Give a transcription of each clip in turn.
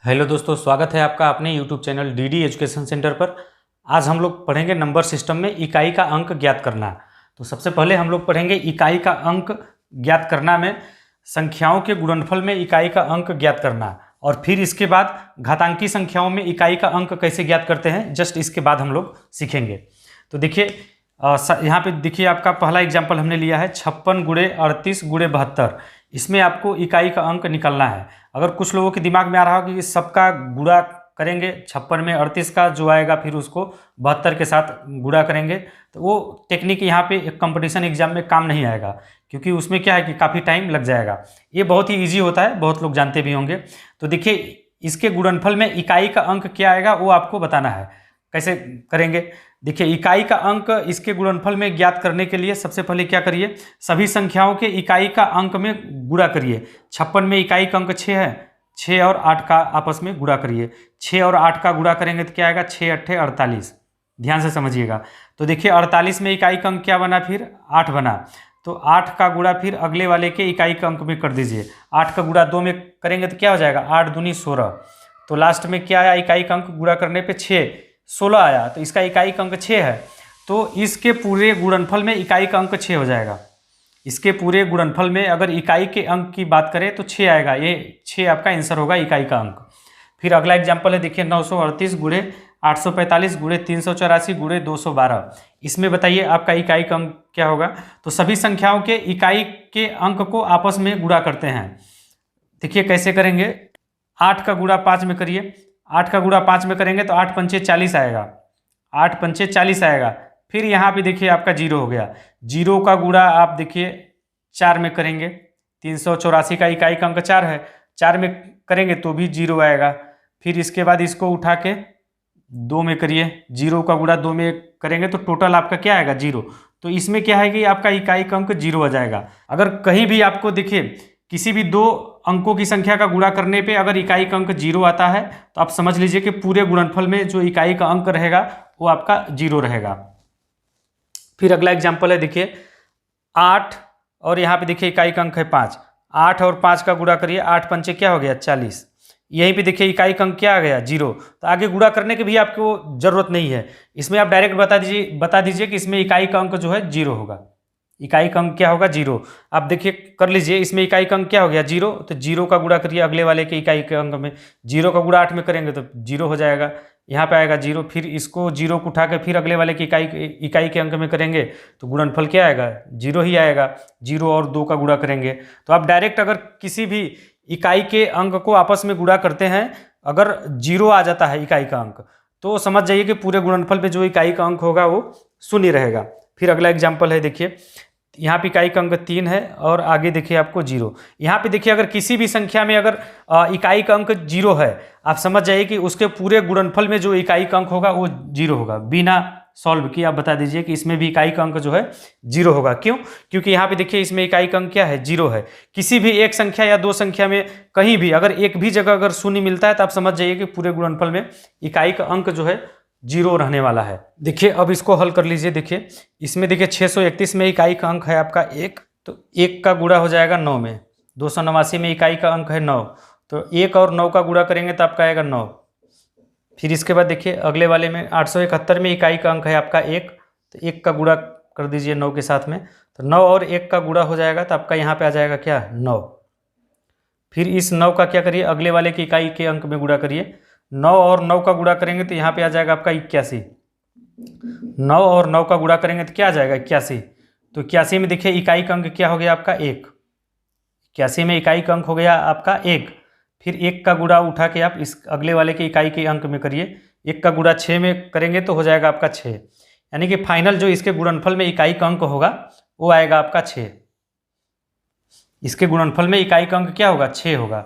Hello दोस्तों, स्वागत है आपका अपने YouTube channel DD education centre पर। आज हम लोग पढ़ेंगे नंबर सिस्टम में इकाई का अंक ज्ञात करना। तो सबसे पहले हम लोग पढ़ेंगे इकाई का अंक ज्ञात करना में संख्याओं के गुणनफल में इकाई का अंक ज्ञात करना, और फिर इसके बाद घातांकी संख्याओं में इकाई का अंक कैसे ज्ञात करते हैं, जस्ट इसके बाद हम लोग सीखेंगे। तो देखिए यहाँ पे देखिए आपका पहला एग्जाम्पल हमने लिया है 56 गुणे 38 गुणे 72। इसमें आपको इकाई का अंक निकालना है। अगर कुछ लोगों के दिमाग में आ रहा हो कि सबका गुणा करेंगे 56 में 38 का जो आएगा फिर उसको 72 के साथ गुणा करेंगे, तो वो टेक्निक यहाँ पे एक कंपटीशन एग्जाम में काम नहीं आएगा, क्योंकि उसमें क्या है कि काफ़ी टाइम लग जाएगा। ये बहुत ही ईजी होता है, बहुत लोग जानते भी होंगे। तो देखिए इसके गुणनफल में इकाई का अंक क्या आएगा वो आपको बताना है। कैसे करेंगे? देखिए इकाई का अंक इसके गुणनफल में ज्ञात करने के लिए सबसे पहले क्या करिए, सभी संख्याओं के इकाई का अंक में गुणा करिए। 56 में इकाई का अंक 6 है, 6 और 8 का आपस में गुणा करिए। 6 और 8 का गुणा करेंगे तो क्या आएगा, 6 8 48। ध्यान से समझिएगा। तो देखिए 48 में इकाई का अंक क्या बना, फिर 8 बना। तो 8 का गुणा फिर अगले वाले के इकाई का अंक में कर दीजिए। 8 का गुणा 2 में करेंगे तो क्या हो जाएगा, 8 दूनी 16। तो लास्ट में क्या आया, इकाई का अंक गुणा करने पर 16 आया, तो इसका इकाई का अंक 6 है। तो इसके पूरे गुणनफल में इकाई का अंक 6 हो जाएगा। इसके पूरे गुणनफल में अगर इकाई के अंक की बात करें तो 6 आएगा। ये 6 आपका आंसर होगा इकाई का अंक। फिर अगला एग्जाम्पल है, देखिए 938 गुणे 845 गुणे 384 गुणे 212। इसमें बताइए आपका इकाई का अंक क्या होगा। तो सभी संख्याओं के इकाई के अंक को आपस में गुणा करते हैं। देखिए कैसे करेंगे, 8 का गुणा 5 में करिए। 8 का गुणा 5 में करेंगे तो 8 पंचे 40 आएगा। 8 पंचे 40 आएगा। फिर यहाँ पे देखिए आपका 0 हो गया। 0 का गुणा आप देखिए 4 में करेंगे। 384 का इकाई का अंक 4 है, 4 में करेंगे तो भी 0 आएगा। फिर इसके बाद इसको उठा के 2 में करिए। 0 का गुणा 2 में करेंगे तो टोटल आपका क्या आएगा, 0। तो इसमें क्या है कि आपका इकाई का अंक 0 आ जाएगा। अगर कहीं भी आपको देखिए किसी भी दो अंकों की संख्या का गुणा करने पे अगर इकाई का अंक 0 आता है तो आप समझ लीजिए कि पूरे गुणनफल में जो इकाई का अंक रहेगा वो आपका 0 रहेगा। फिर अगला एग्जाम्पल है, देखिए 8 और यहाँ पे देखिए इकाई का अंक है 5। 8 और 5 का गुणा करिए। 8 पंचे क्या हो गया, 40। यहीं पे देखिए इकाई का अंक क्या आ गया, 0। तो आगे गुणा करने की भी आपको जरूरत नहीं है। इसमें आप डायरेक्ट बता दीजिए कि इसमें इकाई का अंक जो है 0 होगा। इकाई का अंक क्या होगा, 0। आप देखिए कर लीजिए, इसमें इकाई का अंक क्या हो गया, 0। तो 0 का गुणा करिए अगले वाले के इकाई के अंक में। 0 का गुणा 8 में करेंगे तो 0 हो जाएगा, यहाँ पे आएगा 0। फिर इसको 0 को उठा के फिर अगले वाले की इकाई के अंक में करेंगे तो गुणनफल क्या आएगा, 0 ही आएगा। 0 और 2 का गुणा करेंगे तो आप डायरेक्ट अगर किसी भी इकाई के अंक को आपस में गुणा करते हैं, अगर 0 आ जाता है इकाई का अंक, तो समझ जाइए कि पूरे गुणनफल पे जो इकाई का अंक होगा वो शून्य रहेगा। फिर अगला एग्जाम्पल है, देखिए यहाँ पे इकाई का अंक 3 है और आगे देखिए आपको 0। यहाँ पे देखिए अगर किसी भी संख्या में अगर इकाई का अंक 0 है, आप समझ जाइए कि उसके पूरे गुणनफल में जो इकाई का अंक होगा वो 0 होगा। बिना सॉल्व किए आप बता दीजिए कि इसमें भी इकाई का अंक जो है 0 होगा। क्यों? क्योंकि यहाँ पे देखिए इसमें इकाई का अंक क्या है, 0 है। किसी भी एक संख्या या दो संख्या में कहीं भी अगर एक भी जगह अगर शून्य मिलता है तो आप समझ जाइए कि पूरे गुणनफल में इकाई का अंक जो है 0 रहने वाला है। देखिए अब इसको हल कर लीजिए। देखिए इसमें देखिए 631 में इकाई का अंक है आपका 1, तो 1 का गुणा हो जाएगा 9 में। 289 में इकाई का अंक है 9, तो 1 और 9 का गुणा करेंगे तो आपका आएगा 9। फिर इसके बाद देखिए अगले वाले में 871 में इकाई का अंक है आपका 1, तो 1 का गुणा कर दीजिए 9 के साथ में, तो 9 और 1 का गुणा हो जाएगा तो आपका यहाँ पे आ जाएगा क्या, 9। फिर इस 9 का क्या करिए, अगले वाले की इकाई के अंक में गुणा करिए। 9 और 9 का गुणा करेंगे तो यहाँ पे आ जाएगा आपका 81। 9 और 9 का गुणा करेंगे तो क्या आ जाएगा, 81। तो 81 में देखिए इकाई का अंक क्या हो गया आपका 1। 81 में इकाई का अंक हो गया आपका 1। फिर 1 का गुणा उठा के आप इस अगले वाले के इकाई के अंक में करिए। 1 का गुणा 6 में करेंगे तो हो जाएगा आपका 6। यानी कि फाइनल जो इसके गुणनफल में इकाई का अंक होगा वो आएगा आपका 6। इसके गुणनफल में इकाई का अंक क्या होगा, 6 होगा।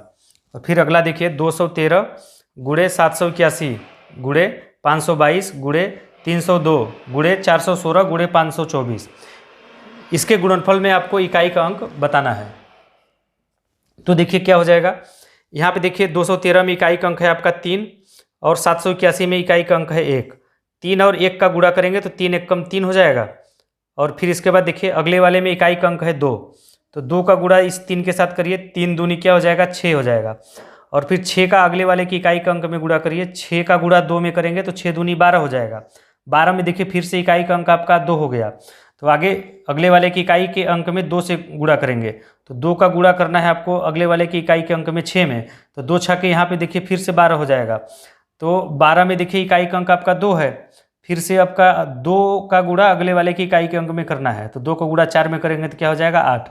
और फिर अगला देखिए 213 गुणे 781 गुणे 522 गुणे 302 गुणे 416 गुणे 524। इसके गुणनफल में आपको इकाई का अंक बताना है। तो देखिए क्या हो जाएगा, यहाँ पे देखिए 213 में इकाई का अंक है आपका 3 और 781 में इकाई का अंक है 1। 3 और 1 का गुणा करेंगे तो 3 1 कम 3 हो जाएगा। और फिर इसके बाद देखिए अगले वाले में इकाई का अंक है 2, तो 2 का गुणा इस 3 के साथ करिए। 3 दूनी क्या हो जाएगा, 6 हो जाएगा। और फिर 6 का अगले वाले की इकाई का अंक में गुणा करिए। 6 का गुणा 2 में करेंगे तो 6 दूनी 12 हो जाएगा। 12 में देखिए फिर से इकाई का अंक आपका 2 हो गया। तो आगे अगले वाले की इकाई के अंक में 2 से गुणा करेंगे, तो 2 का गुणा करना है आपको अगले वाले की इकाई के अंक में 6 में, तो 2 छक्के यहाँ पे देखिए फिर से 12 हो जाएगा। तो 12 में देखिए इकाई का अंक आपका 2 है, फिर से आपका 2 का गुणा अगले वाले की इकाई के अंक में करना है, तो 2 का गुणा 4 में करेंगे तो क्या हो जाएगा 8।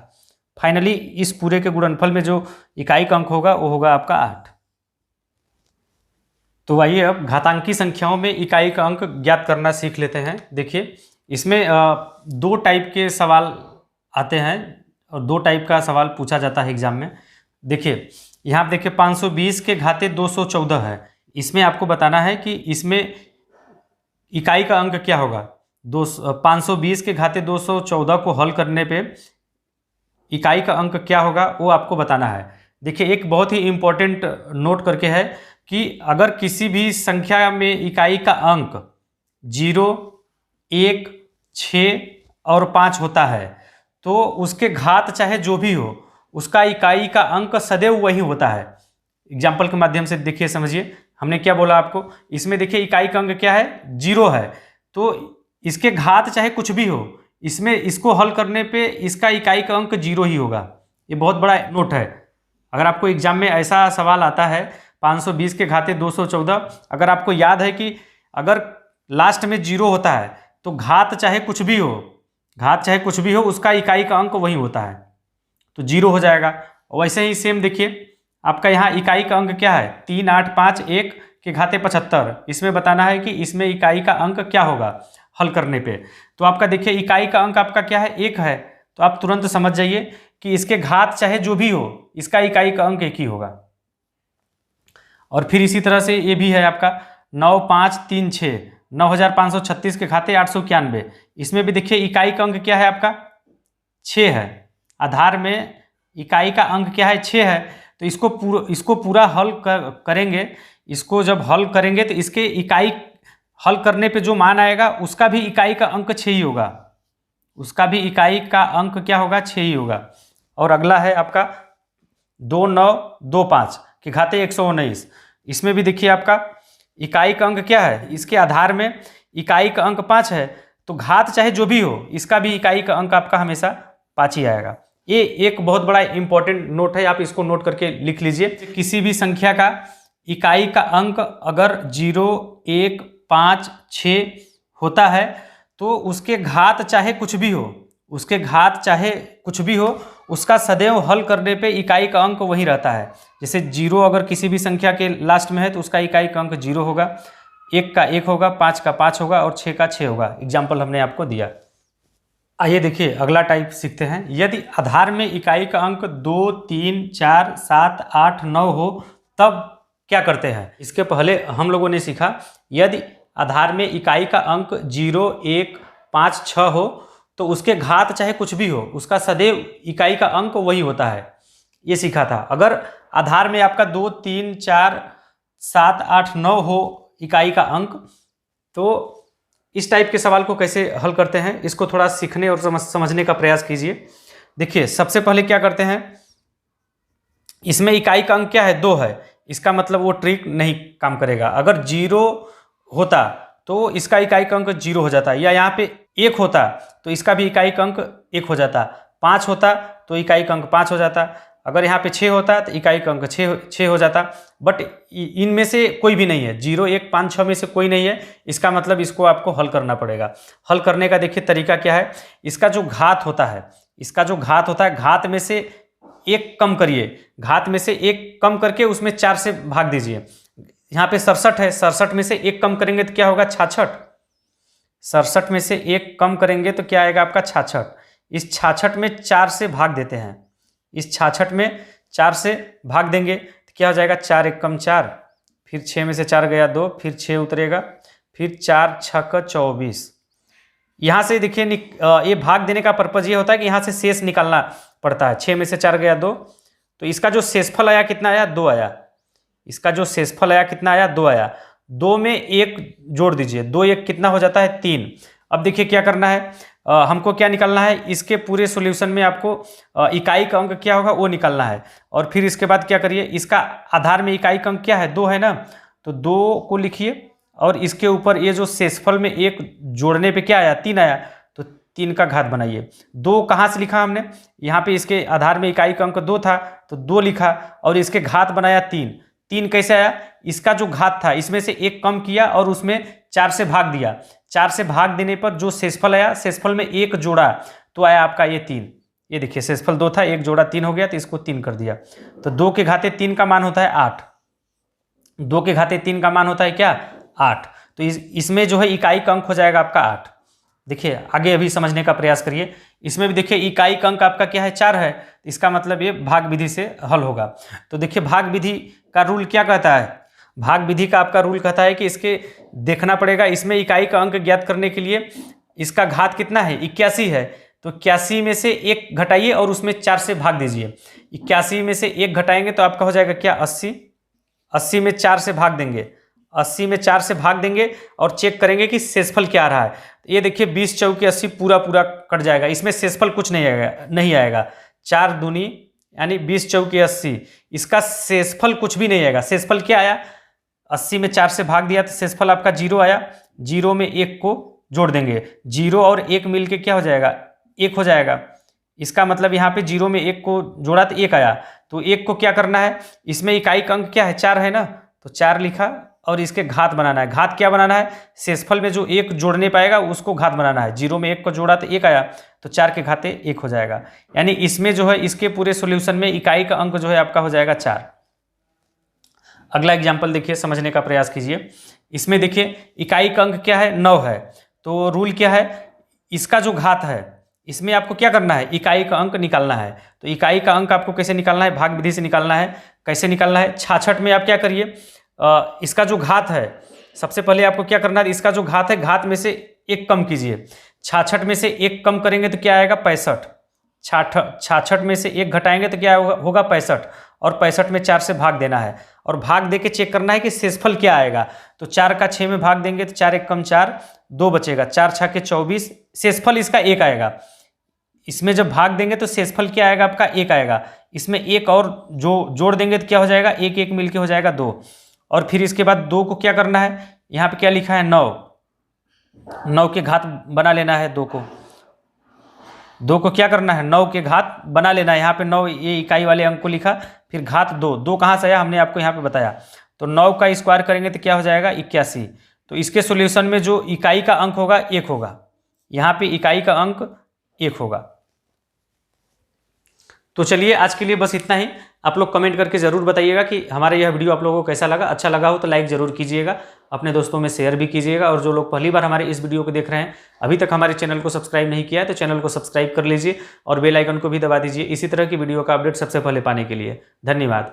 फाइनली इस पूरे के गुणनफल में जो इकाई का अंक होगा वो होगा आपका 8। तो आइए अब घातांकी संख्याओं में इकाई का अंक ज्ञात करना सीख लेते हैं। देखिए इसमें 2 टाइप के सवाल आते हैं और 2 टाइप का सवाल पूछा जाता है एग्जाम में। देखिए यहाँ देखिए 520 के घाते 214 है। इसमें आपको बताना है कि इसमें इकाई का अंक क्या होगा। 520 के घाते 214 को हल करने पे इकाई का अंक क्या होगा वो आपको बताना है। देखिए एक बहुत ही इम्पोर्टेंट नोट करके है कि अगर किसी भी संख्या में इकाई का अंक 0, 1, 6 और 5 होता है तो उसके घात चाहे जो भी हो उसका इकाई का अंक सदैव वही होता है। एग्जाम्पल के माध्यम से देखिए समझिए हमने क्या बोला आपको। इसमें देखिए इकाई का अंक क्या है 0 है, तो इसके घात चाहे कुछ भी हो इसमें इसको हल करने पे इसका इकाई का अंक 0 ही होगा। ये बहुत बड़ा नोट है। अगर आपको एग्जाम में ऐसा सवाल आता है 520 के घाते 214, अगर आपको याद है कि अगर लास्ट में 0 होता है तो घात चाहे कुछ भी हो उसका इकाई का अंक वही होता है, तो 0 हो जाएगा। वैसे ही सेम देखिए आपका यहाँ इकाई का अंक क्या है 3, 8, 5, 1 के घाते 75। इसमें बताना है कि इसमें इकाई का अंक क्या होगा हल करने पे। तो आपका देखिए इकाई का अंक आपका क्या है 1 है, तो आप तुरंत समझ जाइए कि इसके घात चाहे जो भी हो इसका इकाई का अंक 1 ही होगा। और फिर इसी तरह से ये भी है आपका 9, 5, 3, 6 9536 के घाते 891। इसमें भी देखिए इकाई का अंक क्या है आपका 6 है। आधार में इकाई का अंक क्या है 6 है, तो इसको पूरा हल करेंगे। इसको जब हल करेंगे तो इसके इकाई हल करने पे जो मान आएगा उसका भी इकाई का अंक 6 ही होगा, उसका भी इकाई का अंक क्या होगा 6 ही होगा। और अगला है आपका 2925 के घाते 119। इसमें भी देखिए आपका इकाई का अंक क्या है, इसके आधार में इकाई का अंक 5 है, तो घात चाहे जो भी हो इसका भी इकाई का अंक आपका हमेशा 5 ही आएगा। ये एक बहुत बड़ा इंपॉर्टेंट नोट है, आप इसको नोट करके लिख लीजिए। किसी भी संख्या का इकाई का अंक अगर 0, 1, 5, 6 होता है तो उसके घात चाहे कुछ भी हो उसका सदैव हल करने पे इकाई का अंक वही रहता है। जैसे 0 अगर किसी भी संख्या के लास्ट में है तो उसका इकाई का अंक 0 होगा, 1 का 1 होगा, 5 का 5 होगा और 6 का 6 होगा। एग्जाम्पल हमने आपको दिया। आइए देखिए अगला टाइप सीखते हैं। यदि आधार में इकाई का अंक 2, 3, 4, 7, 8, 9 हो तब क्या करते हैं। इसके पहले हम लोगों ने सीखा यदि आधार में इकाई का अंक 0, 1, 5, 6 हो तो उसके घात चाहे कुछ भी हो उसका सदैव इकाई का अंक वही होता है, ये सीखा था। अगर आधार में आपका 2, 3, 4, 7, 8, 9 हो इकाई का अंक, तो इस टाइप के सवाल को कैसे हल करते हैं इसको थोड़ा सीखने और समझने का प्रयास कीजिए। देखिए सबसे पहले क्या करते हैं, इसमें इकाई का अंक क्या है 2 है, इसका मतलब वो ट्रिक नहीं काम करेगा। अगर 0 होता तो इसका इकाई का अंक 0 हो जाता, या यहाँ पे 1 होता तो इसका भी इकाई का अंक 1 हो जाता, 5 होता तो इकाई का अंक 5 हो जाता, अगर यहाँ पे 6 होता तो इकाई का अंक 6 हो जाता। बट इनमें से कोई भी नहीं है, 0, 1, 5, 6 में से कोई नहीं है, इसका मतलब इसको आपको हल करना पड़ेगा। हल करने का देखिए तरीका क्या है, इसका जो घात होता है घात में से 1 कम करिए, घात में से 1 कम करके उसमें 4 से भाग दीजिए। यहाँ पे 67 है, 67 में से 1 कम करेंगे तो क्या होगा 66। 67 में से 1 कम करेंगे तो क्या आएगा आपका 66। इस 66 में 4 से भाग देते हैं, इस 66 में 4 से भाग देंगे तो क्या हो जाएगा 4, 1 कम 4, फिर 6 में से 4 गया 2, फिर 6 उतरेगा, फिर 4, 6 24। यहाँ से देखिए ये भाग देने का पर्पज ये होता है कि यहाँ से शेष निकालना पड़ता है। 6 में से 4 गया 2, तो इसका जो शेषफल आया कितना आया 2 आया, इसका जो शेषफल आया कितना आया 2 आया। 2 में 1 जोड़ दीजिए, 2, 1 कितना हो जाता है 3। अब देखिए क्या करना है, हमको क्या निकालना है, इसके पूरे सॉल्यूशन में आपको इकाई का अंक क्या होगा वो निकालना है। और फिर इसके बाद क्या करिए, इसका आधार में इकाई का अंक क्या है, 2 है ना, तो 2 को लिखिए और इसके ऊपर ये जो शेषफल में 1 जोड़ने पे क्या आया, 3 आया, तो 3 का घात बनाइए। 2 कहाँ से लिखा हमने, यहाँ पे इसके आधार में इकाई का अंक 2 था तो 2 लिखा और इसके घात बनाया 3। 3 कैसे आया, इसका जो घात था इसमें से 1 कम किया और उसमें 4 से भाग दिया। 4 से भाग देने पर जो शेषफल आया, शेषफल में 1 जोड़ा तो आया आपका ये 3। ये देखिए शेषफल 2 था, 1 जोड़ा 3 हो गया तो इसको 3 कर दिया। तो 2 के घाते 3 का मान होता है 8। 2 के घाते 3 का मान होता है क्या, 8। तो इसमें जो है इकाई का अंक हो जाएगा आपका 8। देखिए आगे अभी समझने का प्रयास करिए। इसमें भी देखिए इकाई का अंक आपका क्या है, 4 है, इसका मतलब ये भाग विधि से हल होगा। तो देखिए भाग विधि का रूल क्या कहता है, भाग विधि का आपका रूल कहता है कि इसके देखना पड़ेगा, इसमें इकाई का अंक ज्ञात करने के लिए इसका घात कितना है, 81 है, तो 81 में से 1 घटाइए और उसमें 4 से भाग दीजिए। 81 में से 1 घटाएंगे तो आपका हो जाएगा क्या, 80। 80 में 4 से भाग देंगे, 80 में 4 से भाग देंगे और चेक करेंगे कि शेषफल क्या आ रहा है। ये देखिए 20 चौके 80 पूरा कट जाएगा, इसमें शेषफल कुछ नहीं आएगा। 4 दूनी यानी 20 चौके 80, इसका शेषफल कुछ भी नहीं आएगा। शेषफल क्या आया, 80 में 4 से भाग दिया तो शेषफल आपका 0 आया। 0 में 1 को जोड़ देंगे, 0 और 1 मिल के क्या हो जाएगा, 1 हो जाएगा। इसका मतलब यहाँ पे 0 में 1 को जोड़ा तो 1 आया। तो 1 को क्या करना है, इसमें इकाई का अंक क्या है, 4 है ना, तो 4 लिखा और इसके घात बनाना है। घात क्या बनाना है, शेषफल में जो 1 जोड़ने पाएगा उसको घात बनाना है। 0 में 1 को जोड़ा तो 1 आया, तो 4 के घाते 1 हो जाएगा। यानी इसमें जो है इसके पूरे सॉल्यूशन में इकाई का अंक जो है आपका हो जाएगा 4। अगला एग्जाम्पल देखिए, समझने का प्रयास कीजिए। इसमें देखिए इकाई का अंक क्या है, 9 है, तो रूल क्या है, इसका जो घात है इसमें आपको क्या करना है, इकाई का अंक निकालना है। तो इकाई का अंक आपको कैसे निकालना है, भाग विधि से निकालना है। कैसे निकालना है, 66 में आप क्या करिए, इसका जो घात है सबसे पहले आपको क्या करना है, इसका जो घात है घात में से 1 कम कीजिए। 66 में से 1 कम करेंगे तो क्या आएगा, 65। 66 में से 1 घटाएंगे तो क्या होगा 65, और 65 में 4 से भाग देना है और भाग दे के चेक करना है कि शेषफल क्या आएगा। तो 4 का 6 में भाग देंगे तो 4 1 कम 4, 2 बचेगा, 4 6 के 24, शेषफल इसका 1 आएगा। इसमें जब भाग देंगे तो शेषफल क्या आएगा आपका, 1 आएगा। इसमें 1 और जो जोड़ देंगे तो क्या हो जाएगा, 1 1 मिलके हो जाएगा 2। और फिर इसके बाद 2 को क्या करना है, यहाँ पे क्या लिखा है 9, 9 के घात बना लेना है। 2 को क्या करना है, 9 के घात बना लेना है। यहाँ पे 9 ये इकाई वाले अंक को लिखा, फिर घात 2 कहाँ से आया हमने आपको यहाँ पे बताया। तो 9 का स्क्वायर करेंगे तो क्या हो जाएगा 81। तो इसके सॉल्यूशन में जो इकाई का अंक होगा 1 होगा, यहाँ पे इकाई का अंक 1 होगा। तो चलिए आज के लिए बस इतना ही। आप लोग कमेंट करके ज़रूर बताइएगा कि हमारा यह वीडियो आप लोगों को कैसा लगा। अच्छा लगा हो तो लाइक ज़रूर कीजिएगा, अपने दोस्तों में शेयर भी कीजिएगा। और जो लोग पहली बार हमारे इस वीडियो को देख रहे हैं, अभी तक हमारे चैनल को सब्सक्राइब नहीं किया है तो चैनल को सब्सक्राइब कर लीजिए और बेल आइकन को भी दबा दीजिए इसी तरह की वीडियो का अपडेट सबसे पहले पाने के लिए। धन्यवाद।